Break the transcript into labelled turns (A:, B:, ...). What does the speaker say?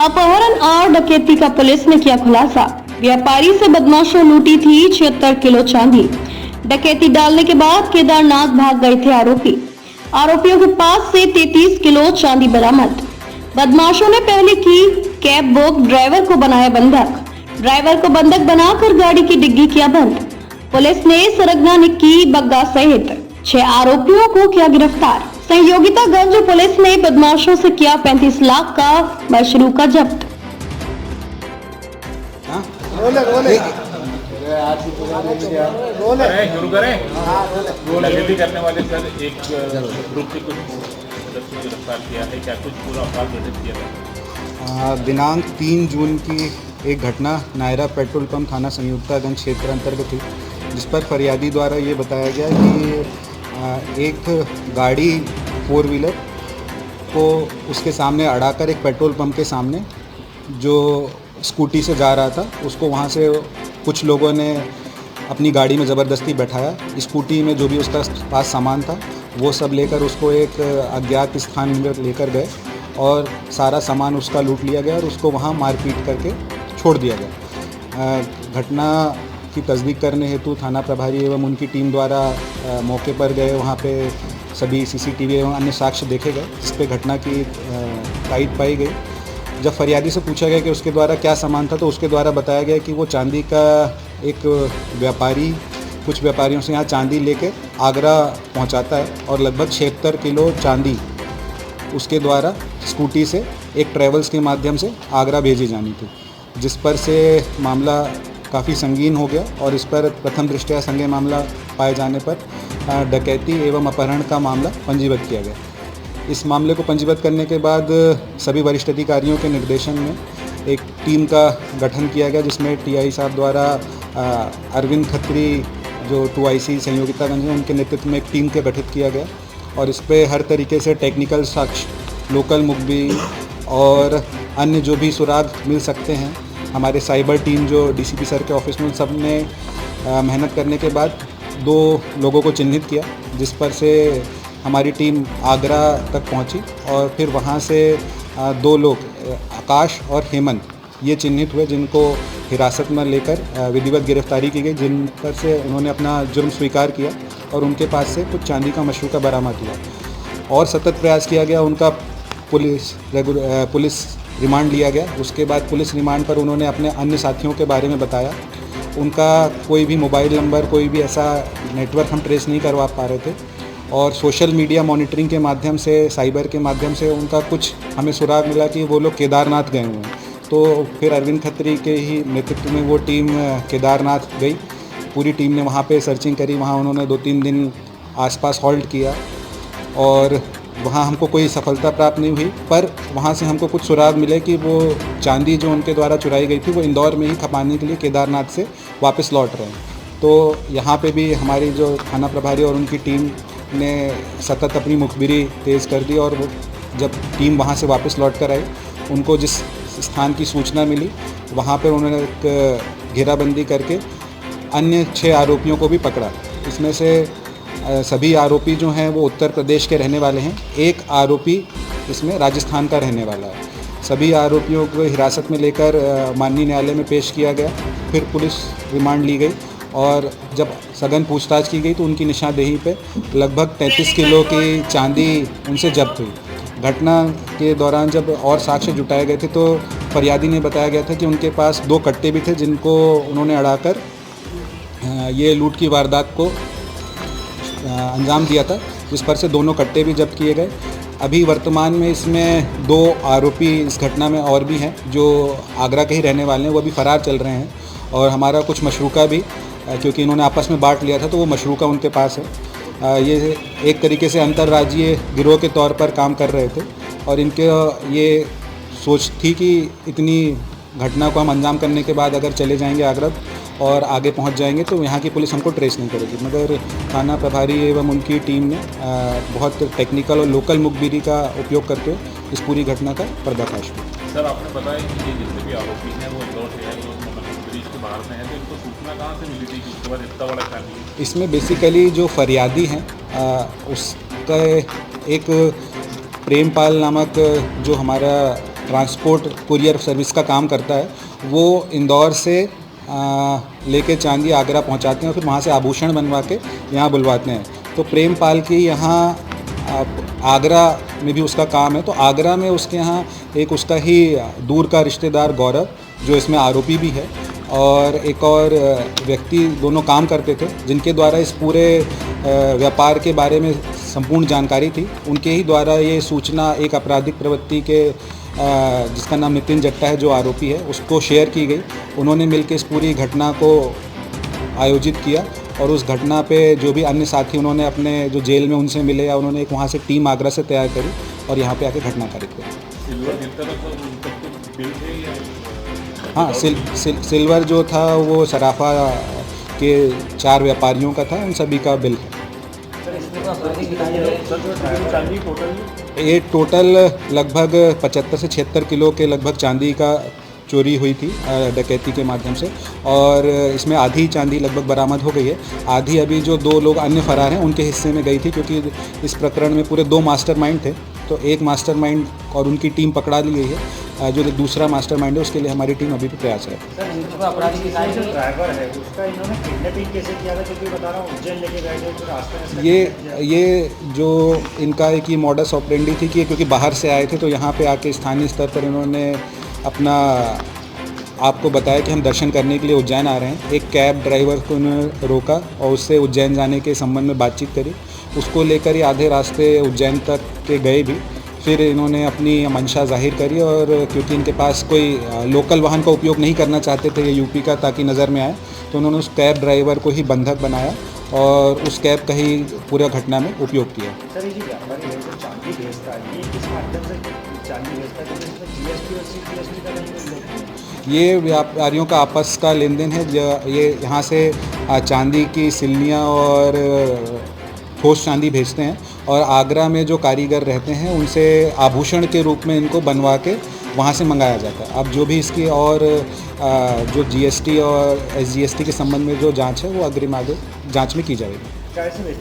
A: अपहरण और डकैती का पुलिस ने किया खुलासा। व्यापारी से बदमाशों लूटी थी 76 किलो चांदी। डकैती डालने के बाद केदारनाथ भाग गए थे आरोपी। आरोपियों के पास से 33 किलो चांदी बरामद। बदमाशों ने पहले की कैब बुक, ड्राइवर को बनाया बंधक। ड्राइवर को बंधक बनाकर गाड़ी की डिग्गी किया बंद। पुलिस ने सरगना निक्की बग्गा सहित 6 आरोपियों को किया गिरफ्तार। संयोगितागंज पुलिस ने बदमाशों से किया 35 लाख का मशरूका जब्त।
B: शुरू करें। डकैती करने वाले सर एक ग्रुप के कुछ सदस्यों को गिरफ्तार किया है। क्या कुछ पूरा अपराध घटित किया था?
C: दिनांक 3 जून की एक घटना नायरा पेट्रोल पंप थाना संयुक्तागंज क्षेत्र अंतर्गत हुई, जिस पर फरियादी द्वारा ये बताया गया कि एक गाड़ी 4 व्हीलर को उसके सामने अड़ाकर एक पेट्रोल पंप के सामने जो स्कूटी से जा रहा था उसको वहाँ से कुछ लोगों ने अपनी गाड़ी में ज़बरदस्ती बैठाया। स्कूटी में जो भी उसका पास सामान था वो सब लेकर उसको एक अज्ञात स्थान में लेकर गए और सारा सामान उसका लूट लिया गया और उसको वहाँ मारपीट करके छोड़ दिया गया। घटना की तस्दीक करने हेतु थाना प्रभारी एवं उनकी टीम द्वारा मौके पर गए। वहाँ पे सभी सीसीटीवी एवं अन्य साक्ष्य देखे गए, जिस पे घटना की तायद पाई गई। जब फरियादी से पूछा गया कि उसके द्वारा क्या सामान था, तो उसके द्वारा बताया गया कि वो चांदी का एक व्यापारी कुछ व्यापारियों से यहाँ चांदी लेके आगरा पहुँचाता है और लगभग 76 किलो चांदी उसके द्वारा स्कूटी से एक ट्रेवल्स के माध्यम से आगरा भेजी जानी थी, जिस पर से मामला काफ़ी संगीन हो गया और इस पर प्रथम दृष्टया संज्ञेय मामला पाए जाने पर डकैती एवं अपहरण का मामला पंजीबद्ध किया गया। इस मामले को पंजीबद्ध करने के बाद सभी वरिष्ठ अधिकारियों के निर्देशन में एक टीम का गठन किया गया, जिसमें टीआई साहब द्वारा अरविंद खत्री जो 2IC संयोगितागंज हैं उनके नेतृत्व में एक टीम के गठित किया गया और इस पर हर तरीके से टेक्निकल साक्ष्य, लोकल मुखबिर और अन्य जो भी सुराग मिल सकते हैं, हमारे साइबर टीम जो डीसीपी सर के ऑफिस में सब ने मेहनत करने के बाद 2 लोगों को चिन्हित किया, जिस पर से हमारी टीम आगरा तक पहुंची और फिर वहां से 2 लोग आकाश और हेमंत ये चिन्हित हुए, जिनको हिरासत में लेकर विधिवत गिरफ्तारी की गई, जिन पर से उन्होंने अपना जुर्म स्वीकार किया और उनके पास से कुछ चांदी का मशरूका बरामद हुआ और सतत प्रयास किया गया। उनका पुलिस रिमांड लिया गया। उसके बाद पुलिस रिमांड पर उन्होंने अपने अन्य साथियों के बारे में बताया। उनका कोई भी मोबाइल नंबर, कोई भी ऐसा नेटवर्क हम ट्रेस नहीं करवा पा रहे थे और सोशल मीडिया मॉनिटरिंग के माध्यम से, साइबर के माध्यम से उनका कुछ हमें सुराग मिला कि वो लोग केदारनाथ गए हुए हैं। तो फिर अरविंद खत्री के ही नेतृत्व में वो टीम केदारनाथ गई। पूरी टीम ने वहाँ पे सर्चिंग करी। वहाँ उन्होंने 2-3 दिन आसपास हॉल्ट किया और वहाँ हमको कोई सफलता प्राप्त नहीं हुई, पर वहाँ से हमको कुछ सुराग मिले कि वो चांदी जो उनके द्वारा चुराई गई थी वो इंदौर में ही खपाने के लिए केदारनाथ से वापस लौट रहे हैं। तो यहाँ पे भी हमारी जो थाना प्रभारी और उनकी टीम ने सतत अपनी मुखबिरी तेज़ कर दी और वो जब टीम वहाँ से वापस लौट कर आई, उनको जिस स्थान की सूचना मिली वहाँ पर उन्होंने एक घेराबंदी करके अन्य 6 आरोपियों को भी पकड़ा। इसमें से सभी आरोपी जो हैं वो उत्तर प्रदेश के रहने वाले हैं। एक आरोपी इसमें राजस्थान का रहने वाला है। सभी आरोपियों को हिरासत में लेकर माननीय न्यायालय में पेश किया गया। फिर पुलिस रिमांड ली गई और जब सघन पूछताछ की गई तो उनकी निशानदेही पे लगभग 33 किलो की चांदी उनसे जब्त हुई। घटना के दौरान जब और साक्ष्य जुटाए गए थे तो फरियादी ने बताया गया था कि उनके पास 2 कट्टे भी थे, जिनको उन्होंने अड़ाकर ये लूट की वारदात को अंजाम दिया था, जिस पर से दोनों कट्टे भी जब्त किए गए। अभी वर्तमान में इसमें 2 आरोपी इस घटना में और भी हैं जो आगरा के ही रहने वाले हैं, वो अभी फ़रार चल रहे हैं और हमारा कुछ मशरूका भी, क्योंकि इन्होंने आपस में बांट लिया था तो वो मशरूका उनके पास है। ये एक तरीके से अंतर्राज्यीय गिरोह के तौर पर काम कर रहे थे और इनके ये सोच थी कि इतनी घटना को हम अंजाम करने के बाद अगर चले जाएंगे आगरा और आगे पहुंच जाएंगे तो यहाँ की पुलिस हमको ट्रेस नहीं करेगी, मगर थाना प्रभारी एवं उनकी टीम ने बहुत टेक्निकल और लोकल मुखबिरी का उपयोग करके इस पूरी घटना का पर्दाफाश किया।
B: सर, आपने बताया कि ये जितने भी आरोपी हैं वो इंदौर से हैं, वो ब्रिज के बाहर में हैं, तो इनको घटना कहाँ से मिली थी कि उसके बाद इतना बड़ा चांदी?
C: इसमें बेसिकली जो फरियादी हैं उसका एक प्रेमपाल नामक जो हमारा ट्रांसपोर्ट कुरियर सर्विस का काम करता है, वो इंदौर से लेके चांदी आगरा पहुंचाते हैं और फिर वहाँ से आभूषण बनवा के यहाँ बुलवाते हैं। तो प्रेमपाल की यहाँ आगरा में भी उसका काम है, तो आगरा में उसके यहाँ एक उसका ही दूर का रिश्तेदार गौरव जो इसमें आरोपी भी है और एक और व्यक्ति दोनों काम करते थे जिनके द्वारा इस पूरे व्यापार के बारे में संपूर्ण जानकारी थी। उनके ही द्वारा ये सूचना एक आपराधिक प्रवृत्ति के जिसका नाम नितिन जट्टा है जो आरोपी है उसको शेयर की गई। उन्होंने मिलकर इस पूरी घटना को आयोजित किया और उस घटना पे जो भी अन्य साथी उन्होंने अपने जो जेल में उनसे मिले या उन्होंने एक वहाँ से टीम आगरा से तैयार करी और यहाँ पे आके घटना कारित करी।
B: सिल्वर गिरता था तो उनका कुछ बिल थे या?
C: हाँ, सिल्वर जो था वो सराफा के 4 व्यापारियों का था, उन सभी का बिल है। ये टोटल लगभग 75 से 76 किलो के लगभग चांदी का चोरी हुई थी डकैती के माध्यम से और इसमें आधी चांदी लगभग बरामद हो गई है। आधी अभी जो 2 लोग अन्य फरार हैं उनके हिस्से में गई थी, क्योंकि इस प्रकरण में पूरे 2 मास्टरमाइंड थे। तो एक मास्टरमाइंड और उनकी टीम पकड़ा ली गई है, जो दूसरा मास्टरमाइंड है उसके लिए हमारी टीम अभी भी प्रयास है।
D: सर, इनको अपराधी की जो ड्राइवर है उसका इन्होंने किडनैपिंग कैसे किया था? क्योंकि बता रहा हूँ उज्जैन लेके गए थे तो रास्ते में
C: ये जो इनका एक ही मॉडस ऑपरेंडी थी कि क्योंकि बाहर से आए थे तो यहाँ पे आके स्थानीय स्तर पर इन्होंने अपना आपको बताया कि हम दर्शन करने के लिए उज्जैन आ रहे हैं। एक कैब ड्राइवर को उन्होंने रोका और उससे उज्जैन जाने के संबंध में बातचीत करी। उसको लेकर ही आधे रास्ते उज्जैन तक के गए भी। फिर इन्होंने अपनी मंशा जाहिर करी और क्योंकि इनके पास कोई लोकल वाहन का उपयोग नहीं करना चाहते थे ये यूपी का ताकि नज़र में आए, तो उन्होंने उस कैब ड्राइवर को ही बंधक बनाया और उस कैब का ही पूरा घटना में उपयोग किया।
D: सर, ये जो व्यापारी है जो चांदी बेचता है, ये किस माध्यम से चांदी बेचता है? तो इसमें जीएसटी और सीजीएसटी का नहीं?
C: ये व्यापारियों का आपस का लेन देन है। ये यहाँ से चांदी की सिल्लियाँ और ठोस चांदी भेजते हैं और आगरा में जो कारीगर रहते हैं उनसे आभूषण के रूप में इनको बनवा के वहाँ से मंगाया जाता है। अब जो भी इसकी और जो जीएसटी और एसजीएसटी के संबंध में जो जांच है वो अग्रिम आगे जांच में की जाएगी।